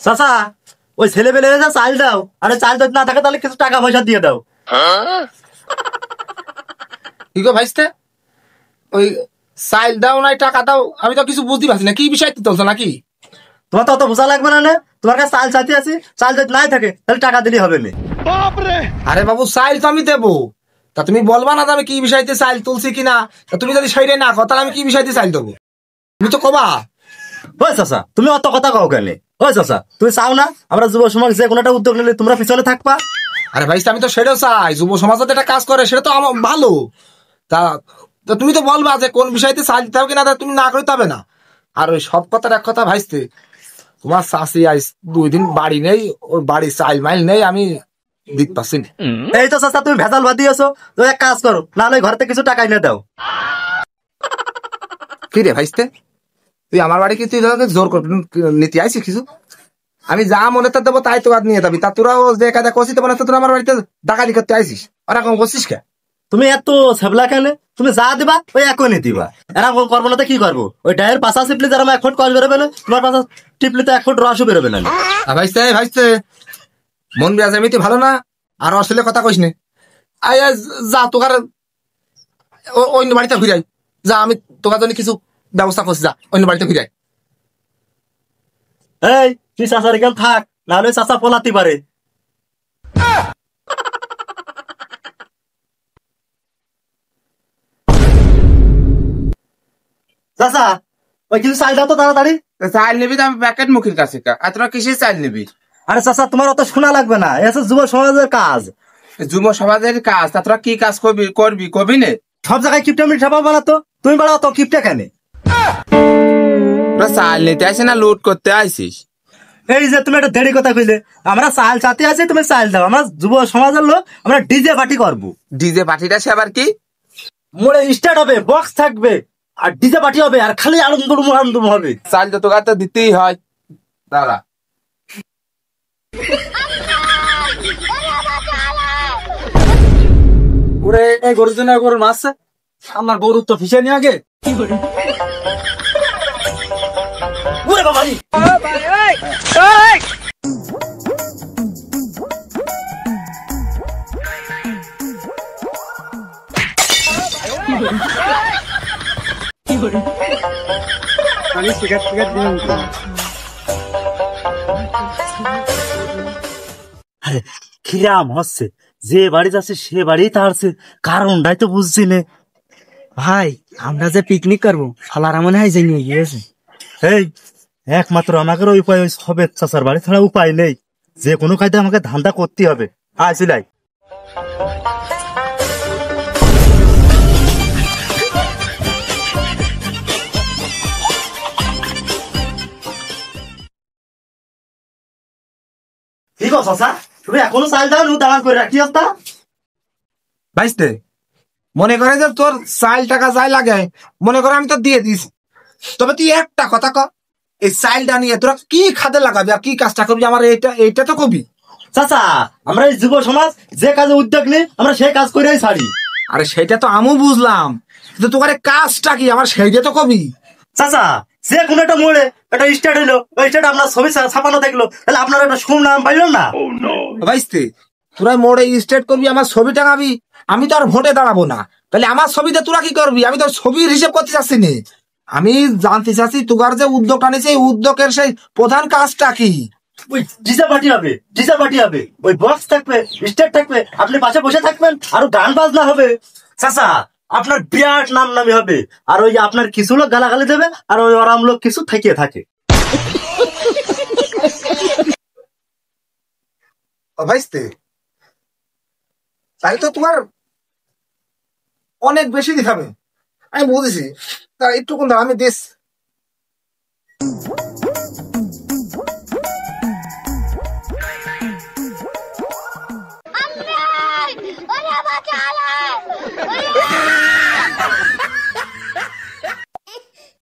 চাচা ওই ছেলে পেলে যা চাল দাও, আরে চাল যদি না থাকে তাহলে কিছু টাকা পয়সা দিয়ে দাও। কি গো ভাইস্তে, ওই চাল দাও নাই টাকা দাও, আমি তো কিছু বুঝতে পারছি না কি বিষয় চলছে নাকি? তোমার তো অত বোঝা লাগবে না, তোমার কাছে চাল চাইতে আছি, চাল যদি নাই থাকে তাহলে টাকা দিলেই হবে না। আরে বাবু চাইল তো আমি দেবো, তা তুমি বলবা না আমি কি বিষয়তে চাইল তুলছি কিনা? তুমি যদি সেইরে না কো তাহলে আমি কি বিষয়তে চাইল দেবো? তুমি তো কবা। ওই চাচা তুমি অত কথা কও কেন? ওই চাচা তুমি চাও না আমরা যুব সমাজ যে কোনো একটা উদ্যোগ নিলে তোমরা পিছনে থাকবা? আরে ভাই আমি তো সেটাও চাই, যুব সমাজ যাতে একটা কাজ করে সেটা তো আমার ভালো। তা তুমি তো বলবা যে কোন বিষয়তে চাইল দিতে হবে কিনা, তুমি না করতে হবে না। আর ওই সব কথার এক কথা ভাইস্তে, তোমার শাশি আইস 2 দিন বাড়ি নেই, ওর বাড়ি চাইল মাইল নেই, আমি দিতে পারছি না। এই তো চাচা তুমি ভেজাল বাদ দিয়েছো, তো এক কাজ করো, নাহলে ঘর থেকে কিছু টাকা এনে দাও। কি রে ভাইস্তে, তুই আমার বাড়ি কি তুই জোর করবি নিতে আইসি কিছু? আমি যা মনে তো দেবো তাই তো নিয়ে যাবি, তা তোরাও যে কাজা করছিস তো তোরা আমার বাড়িতে ডাকাতি করতে আইসিস, ওরকম করছিস কে? তুমি এত ছাবলা কেন? তুমি যা দিবা ওই এখনই দিবা, এরকম করবো না তো কি করবো? ওই ডায়ের পাশা টিপলে যারা 1 ফুট কল বেরোবে না, তোমার পাশা টিপলে তো 1 ফুট রসও বেরোবে না। ভাইস্তে ভাইস্তে মন বিয়াজ এমনিতে ভালো না, আর অশ্লীল কথা কইস নে। আয় যা তোকার অন্য বাড়িতে ফিরাই, যা আমি তোকার জন্য কিছু ব্যবস্থা করছি, যা অন্য বাড়িতে ফিরাই। এই তুই চাচার এখানে থাক, নাহলে চাচা পলাতে পারে। চাচা ওই কিছু চাল দাও তো তাড়াতাড়ি। চাল নিবি তো আমি প্যাকেট মুখির কাছে, আর তোরা কিসের চাল নিবি? আরে চাচা তোমার অত শোনা লাগবে না, এসে যুব সমাজের কাজ। যুব সমাজের কাজ, তা তোরা কি কাজ করবি কবি নে? সব জায়গায় কিপটা মিঠা পাবো না তো, তুমি বাড়া অত কিপটা কেন? তোরা চাল নিতে আসিস না লুট করতে আইসিস? এই যে তুমি একটা দেরি কথা কইলে, আমরা চাল চাতে আছি, তুমি চাল দাও। আমরা যুব সমাজের লোক, আমরা ডিজে পার্টি করবো। ডিজে পার্টিটা সে আবার কি? মোড়ে স্টার্ট হবে, বক্স থাকবে, আর ডিজে পার্টি হবে, আর খালি আনন্দ আনন্দ হবে। চাল তো তোকে তো দিতেই হয়। দাঁড়া ওরে এই গরুর জন্য গরুর মাছ, আমার গরুর তো ফিসে নিয়ে আগে। ওরে বাবা রে, আমি সিগারেট দিলাম। আরে কিরাম হচ্ছে, যে বাড়ি যাচ্ছে সে বাড়ি তাড়ছে, কারণটাই তো বুঝছি না। ভাই আমরা যে পিকনিক করবো ফালারা মনে হয় যে নিয়ে গিয়েছে। এই একমাত্র আমাদের ওই উপায় ওই সবেদ চাচার বাড়ি ছাড়া উপায় নেই, যে কোনো কায়দা আমাকে ধান্দা করতে হবে। আইসিলাই ঠিক আছে চাচা, তুমি এখনো চাল দাও, দাঁড়ান করে রাখি অবস্থা। ভাইস্তে মনে করে যে তোর চাল টাকা যাই লাগে, মনে করে আমি তো দিয়ে দিস, তবে তুই একটা কথা ক, এই চাইলটা নিয়ে তোরা কি খাতে লাগাবি আর কি কাজটা করবি, আমার এইটা তো কবি। চাচা আমরা এই যুব সমাজ যে কাজে উদ্যোগ নিই আমরা সেই কাজ করেই ছাড়ি। আরে সেটা তো আমিও বুঝলাম, কিন্তু তোমার কাজটা কি আমার সেইটা তো কবি। চাচা যে কোনো একটা মোড়ে একটা স্টার্ট হইলো, ওই স্টার্ট আপনার ছবি ছাপানো থাকলো, তাহলে আপনার একটা সুনাম পাইলেন না? ভাইস্তে তোরা মোড়ে স্টেট করবি, আমার ছবি টাঙাবি, আমি তো আর ভোটে দাঁড়াবো না, তাহলে আমার ছবিতে তোরা কি করবি? আমি তো ছবির হিসেব করতে চাচ্ছি না, আমি জানতে চাচ্ছি তোর যে উদ্যোগটা নিয়েছে এই উদ্যোগের সেই প্রধান কাজটা কি? ওই ডিজে পার্টি হবে, ডিজে পার্টি হবে, ওই বক্স থাকবে, স্টেজ থাকবে, আপনি পাশে বসে থাকবেন, আর গান বাজনা হবে। চাচা আপনার বিরাট নাম নামি হবে, আর ওই আপনার কিছু লোক গালাগালি দেবে, আর ওই আরাম লোক কিছু থেকে থাকে। ভাইস্তে তাই তো তোমার অনেক বেশি দিতে হবে, আমি বুঝেছি, তা একটু কোন আমি দেশ